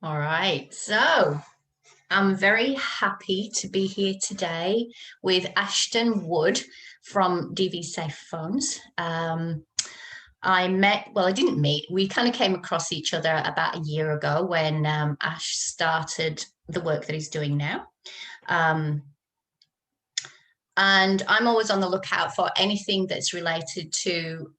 All right. So I'm very happy to be here today with Ashton Wood from DV Safe Phones. I didn't meet, we kind of came across each other about a year ago when Ash started the work that he's doing now. Um, and I'm always on the lookout for anything that's related to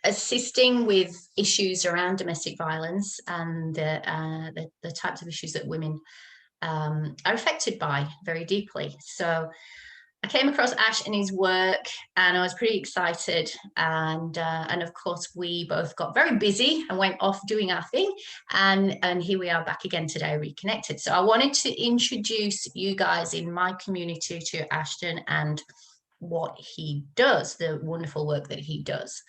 assisting with issues around domestic violence and the types of issues that women are affected by very deeply. So I came across Ash and his work, and I was pretty excited. And of course, we both got very busy and went off doing our thing. And here we are back again today, reconnected. So I wanted to introduce you guys in my community to Ashton and what he does, the wonderful work that he does.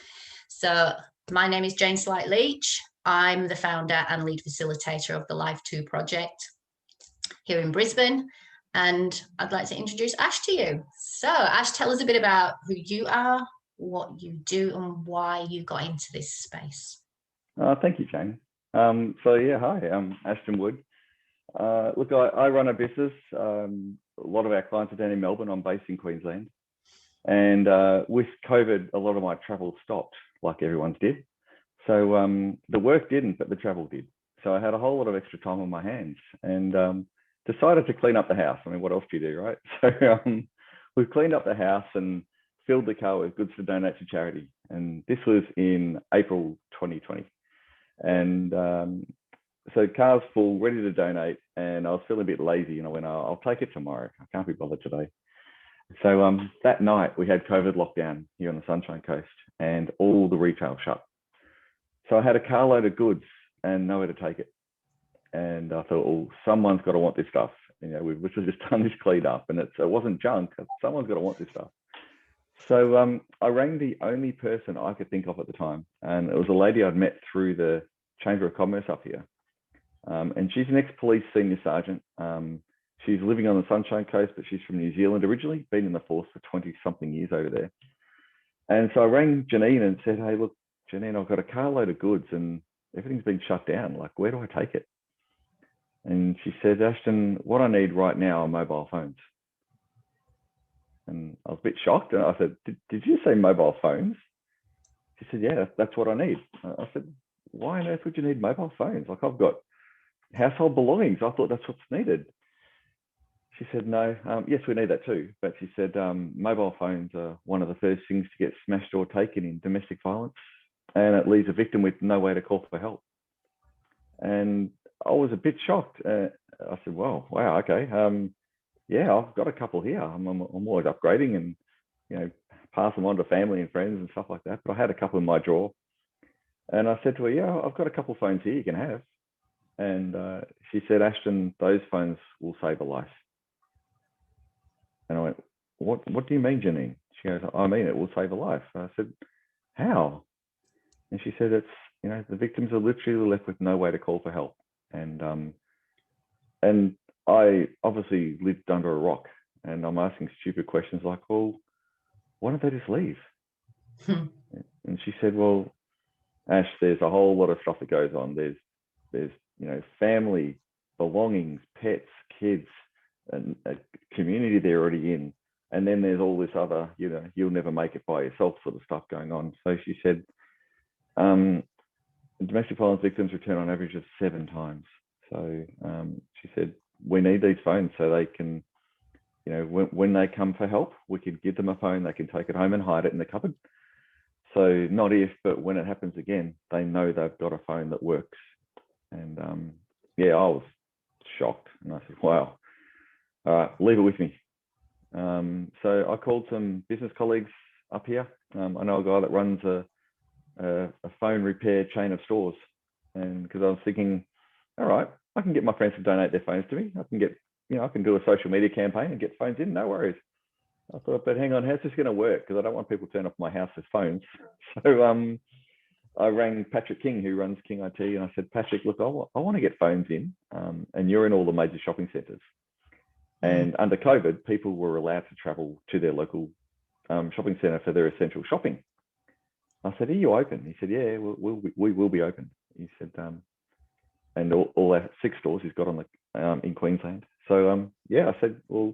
So my name is Jane Sleight Leach. I'm the founder and lead facilitator of the Life 2 project here in Brisbane. And I'd like to introduce Ash to you. So Ash, tell us a bit about who you are, what you do, and why you got into this space. Thank you, Jane. Hi, I'm Ashton Wood. Look, I run a business. A lot of our clients are down in Melbourne. I'm based in Queensland. And with COVID, a lot of my travel stopped, like everyone's did. So the work didn't, but the travel did. So I had a whole lot of extra time on my hands and decided to clean up the house. I mean, what else do you do, right? So we've cleaned up the house and filled the car with goods to donate to charity. And this was in April 2020. And so car's full, ready to donate. And I was feeling a bit lazy and I went, I'll take it tomorrow. I can't be bothered today. So that night we had COVID lockdown here on the Sunshine Coast and all the retail shut. So I had a carload of goods and nowhere to take it. And I thought, well, someone's got to want this stuff. You know, we've literally just done this clean up and it wasn't junk. Someone's got to want this stuff. So I rang the only person I could think of at the time. And it was a lady I'd met through the Chamber of Commerce up here. And she's an ex-police senior sergeant. She's living on the Sunshine Coast, but she's from New Zealand originally, been in the force for 20-something years over there. And so I rang Janine and said, hey, look, Janine, I've got a carload of goods and everything's been shut down. Like, where do I take it? And she said, Ashton, what I need right now are mobile phones. And I was a bit shocked. And I said, did you say mobile phones? She said, yeah, that's what I need. I said, why on earth would you need mobile phones? Like, I've got household belongings. I thought that's what's needed. She said, no, yes, we need that too. But she said, mobile phones are one of the first things to get smashed or taken in domestic violence. And it leaves a victim with no way to call for help. And I was a bit shocked. I said, well, wow, okay. Yeah, I've got a couple here. I'm always upgrading and, you know, pass them on to family and friends and stuff like that. But I had a couple in my drawer. And I said to her, yeah, I've got a couple of phones here you can have. And she said, Ashton, those phones will save a life. And I went, what do you mean, Janine? She goes, I mean, it will save a life. I said, how? And she said, it's, you know, the victims are literally left with no way to call for help. And I obviously lived under a rock and I'm asking stupid questions like, well, why don't they just leave? And she said, well, Ash, there's a whole lot of stuff that goes on. There's, you know, family, belongings, pets, kids, and a community they're already in. And then there's all this other, you know, you'll never make it by yourself sort of stuff going on. So she said, domestic violence victims return on average of 7 times. So she said, we need these phones so they can, you know, when they come for help, we can give them a phone, they can take it home and hide it in the cupboard. So not if, but when it happens again, they know they've got a phone that works. And yeah, I was shocked. And I said, wow, all right, leave it with me. So I called some business colleagues up here. I know a guy that runs a phone repair chain of stores. And because I was thinking, all right, I can get my friends to donate their phones to me. I can get, you know, I can do a social media campaign and get phones in, no worries. I thought, but hang on, how's this going to work? Because I don't want people to turn off my house with phones. So I rang Patrick King, who runs King IT, and I said, Patrick, look, I want to get phones in, and you're in all the major shopping centres. And under COVID, people were allowed to travel to their local shopping centre for their essential shopping. I said, are you open? He said, yeah, we will be open. He said, and all our 6 stores he's got on the in Queensland. So yeah, I said, well,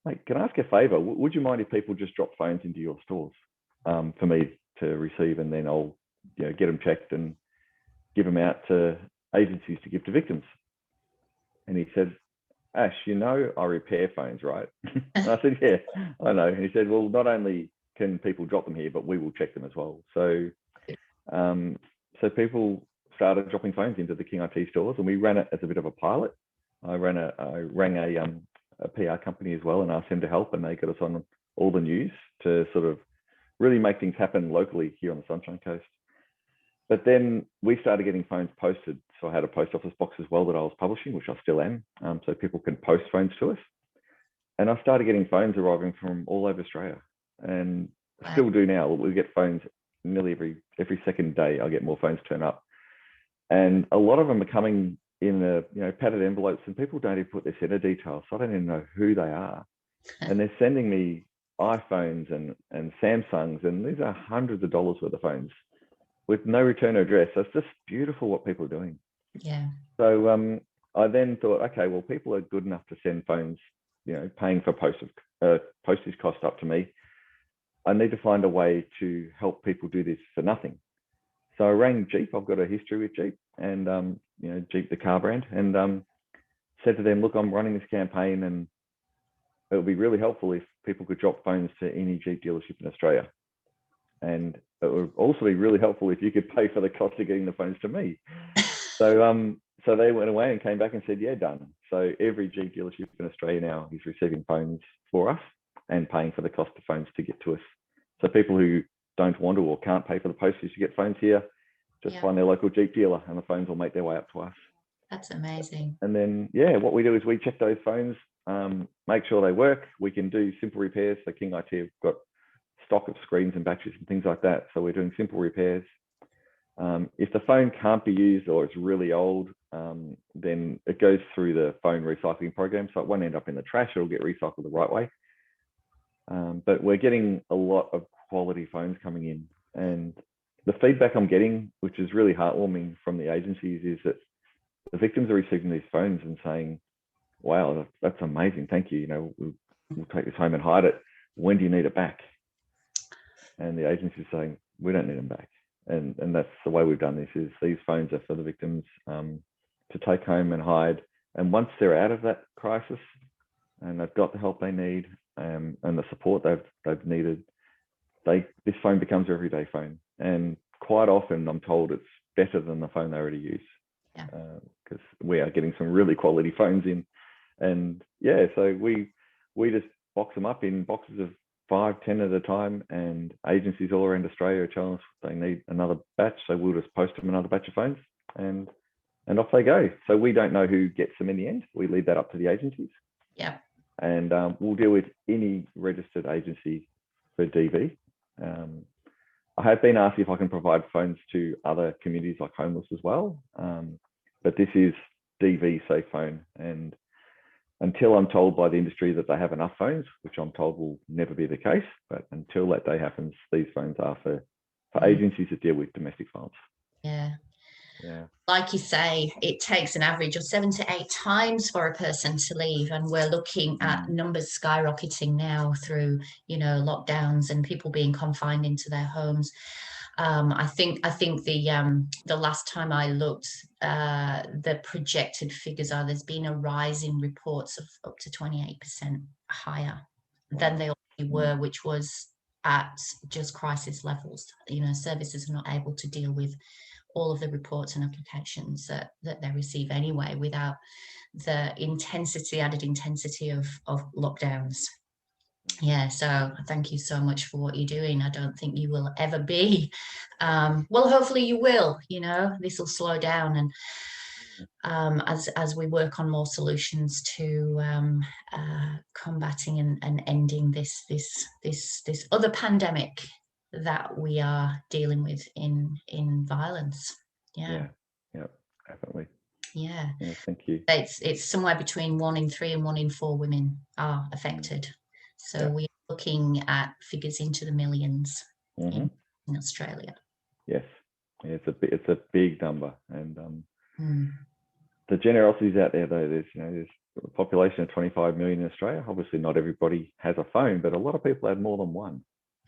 mate, can I ask a favour? Would you mind if people just drop phones into your stores for me to receive, and then I'll get them checked and give them out to agencies to give to victims? And he said, Ash, I repair phones, right? And I said, yeah, I know. And he said, well, not only can people drop them here, but we will check them as well. So so people started dropping phones into the King IT stores, and we ran it as a bit of a pilot. I rang a PR company as well and asked them to help, and they got us on all the news to sort of really make things happen locally here on the Sunshine Coast. But then we started getting phones posted. So I had a post office box as well that I was publishing, which I still am, so people can post phones to us. And I started getting phones arriving from all over Australia, and still do now. We get phones nearly every second day. I get more phones turn up, and a lot of them are coming in padded envelopes, and people don't even put their sender details, so I don't even know who they are. And they're sending me iPhones and Samsungs, and these are hundreds of dollars worth of phones with no return address. So it's just beautiful what people are doing. Yeah. So I then thought, okay, well, people are good enough to send phones, paying for postage cost up to me. I need to find a way to help people do this for nothing. So I rang Jeep. I've got a history with Jeep, and Jeep, the car brand, and said to them, look, I'm running this campaign, and it would be really helpful if people could drop phones to any Jeep dealership in Australia. And it would also be really helpful if you could pay for the cost of getting the phones to me. So they went away and came back and said, yeah, done. So every Jeep dealership in Australia now is receiving phones for us and paying for the cost of phones to get to us. So people who don't want to or can't pay for the postage to get phones here, just find their local Jeep dealer, and the phones will make their way up to us. That's amazing. And then, what we do is we check those phones, make sure they work. We can do simple repairs. So King IT have got stock of screens and batteries and things like that. So we're doing simple repairs. If the phone can't be used or it's really old, then it goes through the phone recycling program. So it won't end up in the trash. It'll get recycled the right way. But we're getting a lot of quality phones coming in. And the feedback I'm getting, which is really heartwarming from the agencies, is that the victims are receiving these phones and saying, wow, that's amazing. Thank you. We'll take this home and hide it. When do you need it back? And the agency is saying, we don't need them back. And that's the way we've done this, is these phones are for the victims to take home and hide. And once they're out of that crisis and they've got the help they need and the support they've needed, this phone becomes their everyday phone. And quite often I'm told it's better than the phone they already use. Because we are getting some really quality phones in. And so we just box them up in boxes of 5, 10 at a time, and agencies all around Australia are telling us they need another batch, so we'll just post them another batch of phones, and off they go. So we don't know who gets them in the end. We leave that up to the agencies. Yeah. And we'll deal with any registered agency for DV. I have been asked if I can provide phones to other communities like homeless as well, but this is DV safe phone, and until I'm told by the industry that they have enough phones, which I'm told will never be the case, but until that day happens, these phones are for agencies that deal with domestic violence. Yeah. Yeah. Like you say, it takes an average of 7 to 8 times for a person to leave, and we're looking at numbers skyrocketing now through, lockdowns and people being confined into their homes. I think the last time I looked, the projected figures are there's been a rise in reports of up to 28% higher than they already were, which was at just crisis levels. Services are not able to deal with all of the reports and applications that they receive anyway, without the added intensity of lockdowns. So thank you so much for what you're doing. I don't think you will ever be, well, hopefully you will, this will slow down, and as we work on more solutions to combating and ending this other pandemic that we are dealing with in violence. Yeah, definitely. Yeah, thank you. It's somewhere between 1 in 3 and 1 in 4 women are affected. So we're looking at figures into the millions in Australia. Yes, it's a big number, and the generosity's out there, though. There's a population of 25 million in Australia. Obviously, not everybody has a phone, but a lot of people have more than one.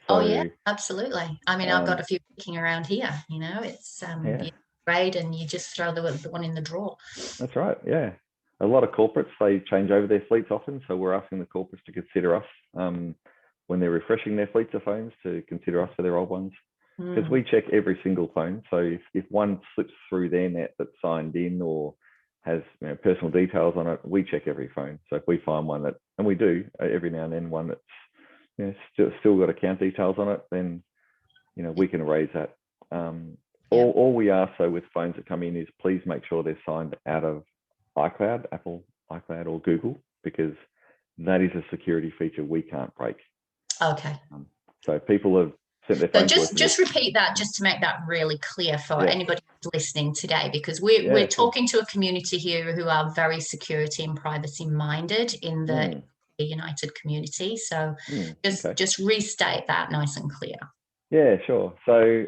So, oh yeah, absolutely. I mean, I've got a few kicking around here. It's yeah. you trade and you just throw the one in the drawer. That's right. Yeah, a lot of corporates, they change over their fleets often, so we're asking the corporates to consider us when they're refreshing their fleets of phones, to consider us for their old ones, because we check every single phone. So if one slips through their net that's signed in or has personal details on it, we check every phone. So if we find one that, and we do every now and then, one that's still got account details on it, then we can erase that. All we ask, though, with phones that come in is please make sure they're signed out of iCloud, Apple iCloud or Google, because that is a security feature we can't break. Okay. So people have sent their phones. So just repeat that, just to make that really clear for anybody listening today, because we're talking to a community here who are very security and privacy minded in the United community. So just restate that nice and clear. Yeah, sure. So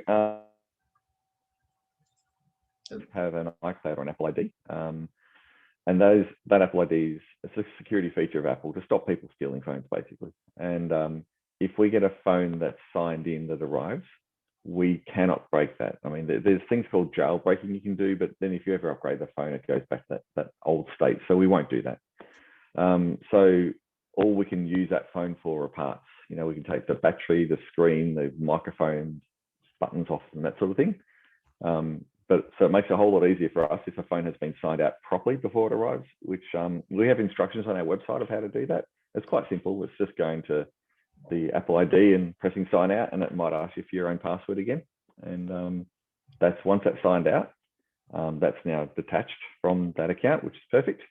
have an iCloud or an Apple ID. And that Apple ID is a security feature of Apple to stop people stealing phones, basically. And if we get a phone that's signed in that arrives, we cannot break that. I mean, there's things called jailbreaking you can do, but then if you ever upgrade the phone, it goes back to that old state. So we won't do that. So all we can use that phone for are parts. We can take the battery, the screen, the microphone, buttons off, and that sort of thing. So it makes it a whole lot easier for us if a phone has been signed out properly before it arrives, which we have instructions on our website of how to do that. It's quite simple. It's just going to the Apple ID and pressing sign out, and it might ask you for your own password again. And once that's signed out, that's now detached from that account, which is perfect.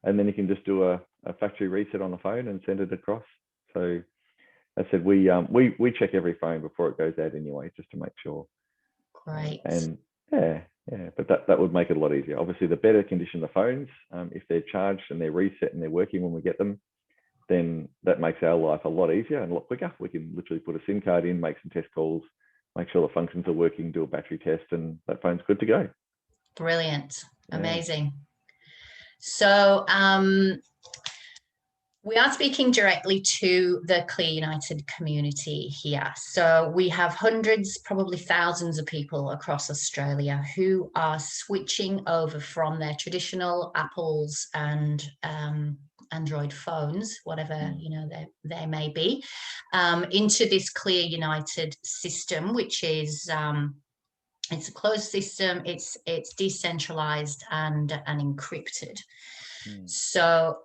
And then you can just do a factory reset on the phone and send it across. So as I said, we check every phone before it goes out anyway, just to make sure. Great. And but that would make it a lot easier. Obviously, the better condition the phones, if they're charged and they're reset and they're working when we get them, then that makes our life a lot easier and a lot quicker. We can literally put a SIM card in, make some test calls, make sure the functions are working, do a battery test, and that phone's good to go. Brilliant. Amazing. So we are speaking directly to the Clear United community here. So we have hundreds, probably thousands of people across Australia who are switching over from their traditional Apples and Android phones, whatever they may be, into this Clear United system, which is it's a closed system. It's decentralized and encrypted. So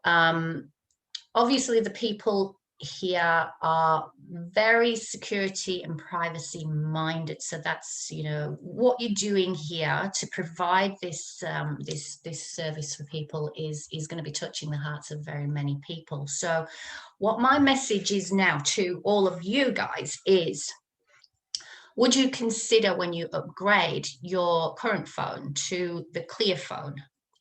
obviously, the people here are very security and privacy minded. So that's what you're doing here to provide this this service for people is going to be touching the hearts of very many people. So, what my message is now to all of you guys is, would you consider, when you upgrade your current phone to the Clear phone,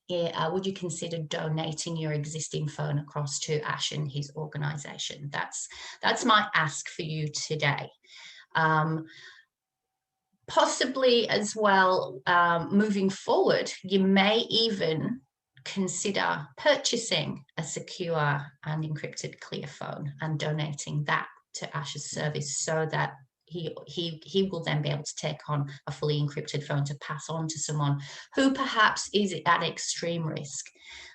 would you consider donating your existing phone across to Ash and his organisation? That's my ask for you today. Possibly as well, moving forward, you may even consider purchasing a secure and encrypted Clear phone and donating that to Ash's service, so that he will then be able to take on a fully encrypted phone to pass on to someone who perhaps is at extreme risk.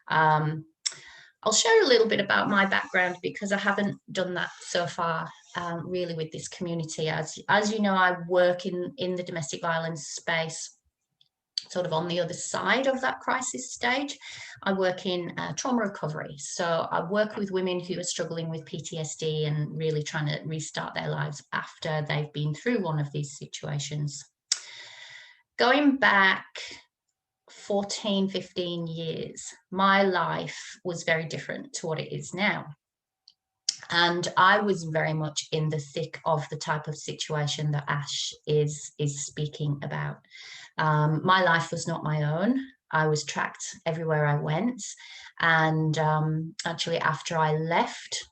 I'll share a little bit about my background, because I haven't done that so far really with this community. As you know, I work in the domestic violence space, sort of on the other side of that crisis stage. I work in trauma recovery. So I work with women who are struggling with PTSD and really trying to restart their lives after they've been through one of these situations. Going back 14, 15 years, my life was very different to what it is now. And I was very much in the thick of the type of situation that Ash is speaking about. My life was not my own. I was tracked everywhere I went. And actually, after I left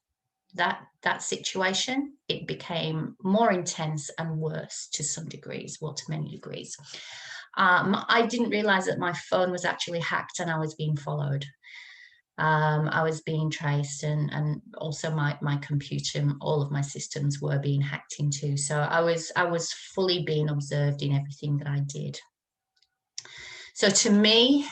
that situation, it became more intense and worse to some degrees, well, to many degrees. I didn't realize that my phone was actually hacked and I was being followed. I was being traced, and also my computer, all of my systems were being hacked into. So I was fully being observed in everything that I did. So to me,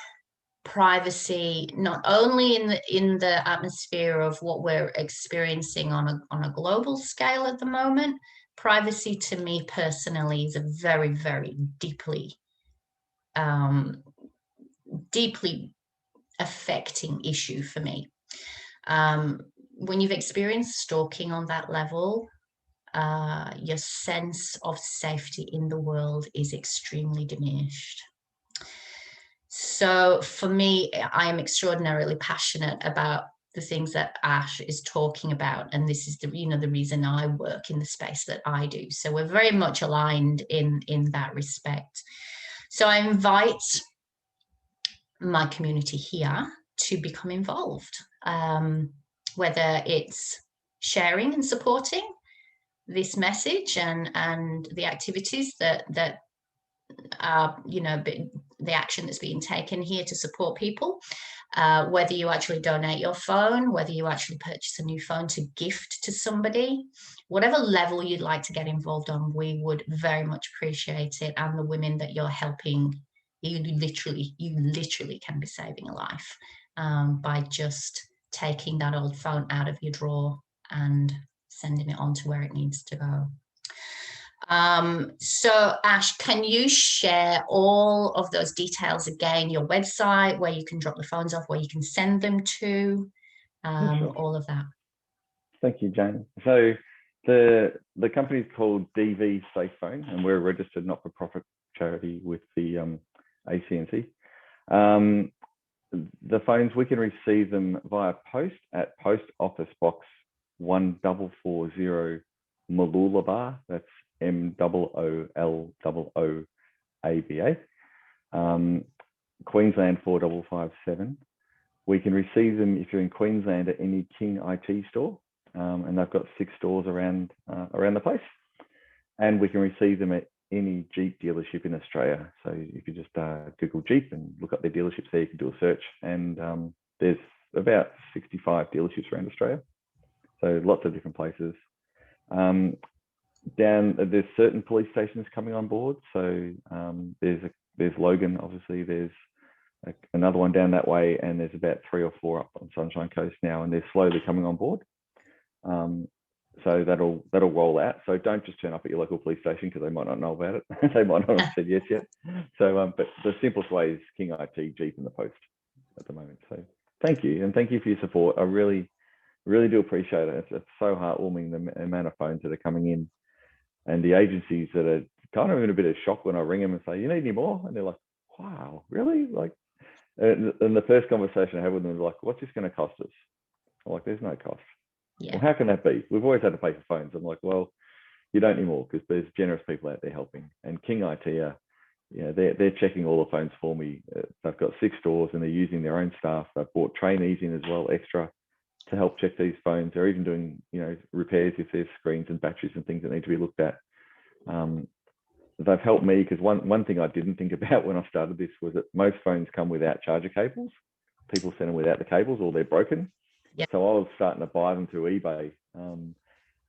privacy, not only in the atmosphere of what we're experiencing on a global scale at the moment, privacy to me personally is a very, very deeply affecting issue for me. When you've experienced stalking on that level, your sense of safety in the world is extremely diminished. So for me, I am extraordinarily passionate about the things that Ash is talking about, and this is the reason I work in the space that I do. So we're very much aligned in that respect. So I invite my community here to become involved, whether it's sharing and supporting this message and the activities that are, the action that's being taken here to support people, whether you actually donate your phone, whether you actually purchase a new phone to gift to somebody, whatever level you'd like to get involved on, we would very much appreciate it. And the women that you're helping, you literally can be saving a life by just taking that old phone out of your drawer and sending it on to where it needs to go. So Ash, can you share all of those details again, your website, where you can drop the phones off, where you can send them to, Sure. all of that? Thank you, Jane. So the company is called DV Safe Phone, and we're a registered not-for-profit charity with the ACNC. The phones, we can receive them via post at Post Office Box 1440 Mooloolaba. That's MOOLOOABA, Queensland 4557. We can receive them if you're in Queensland at any King IT store, and they've got 6 stores around the place. And we can receive them at any Jeep dealership in Australia. So if you just Google Jeep and look up their dealerships there, you can do a search. And there's about 65 dealerships around Australia. So lots of different places. There's certain police stations coming on board. So there's Logan, obviously. There's another one down that way, and there's about 3 or 4 up on Sunshine Coast now, and they're slowly coming on board. So that'll roll out. So don't just turn up at your local police station because they might not know about it. They might not have said yes yet. So, but the simplest way is King IT, Jeep, and the Post at the moment. So thank you, and thank you for your support. I really do appreciate it. It's so heartwarming, the amount of phones that are coming in, and the agencies that are kind of in a bit of shock when I ring them and say, "You need any more?" And they're like, "Wow, really?" Like, and the first conversation I had with them was like, "What's this going to cost us?" I'm like, "There's no cost." Yeah. Well, how can that be? We've always had to pay for phones. I'm like, well, you don't anymore because there's generous people out there helping. And King IT are, they're checking all the phones for me. They've got 6 stores and they're using their own staff. They've brought trainees in as well, extra, to help check these phones. They're even doing, repairs if there's screens and batteries and things that need to be looked at. They've helped me because one thing I didn't think about when I started this was that most phones come without charger cables. People send them without the cables or they're broken. Yep. So I was starting to buy them through eBay, and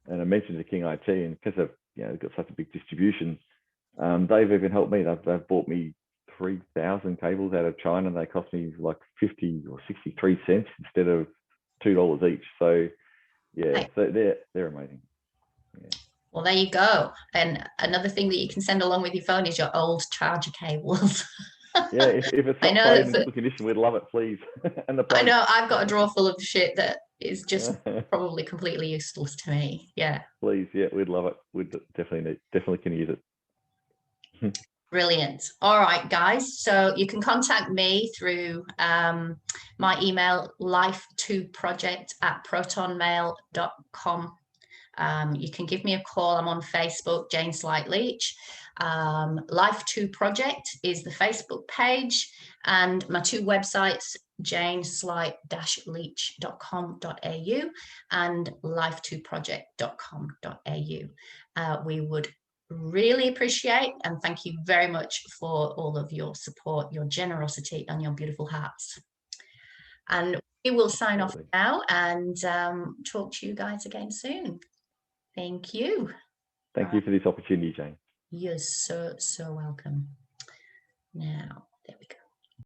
I mentioned to King IT, and because they've got such a big distribution, they've even helped me. They've bought me 3,000 cables out of China. They cost me like 50 or 63 cents instead of $2 each. So yeah, so they're amazing. Yeah. Well, there you go. And another thing that you can send along with your phone is your old charger cables. Yeah, if it's not played in good condition, we'd love it, please. And I know I've got a drawer full of shit that is just probably completely useless to me. Yeah. Please, yeah, we'd love it. We'd definitely can use it. Brilliant. All right, guys. So you can contact me through my email, life2project@protonmail.com. You can give me a call. I'm on Facebook, Jane Sleight Leach. Life2 Project is the Facebook page, and my 2 websites, janeslight-leach.com.au and life2project.com.au. We would really appreciate, and thank you very much for all of your support, your generosity, and your beautiful hearts. And we will sign off now and talk to you guys again soon. Thank you. Thank you for this opportunity, Jane. You're so welcome. Now.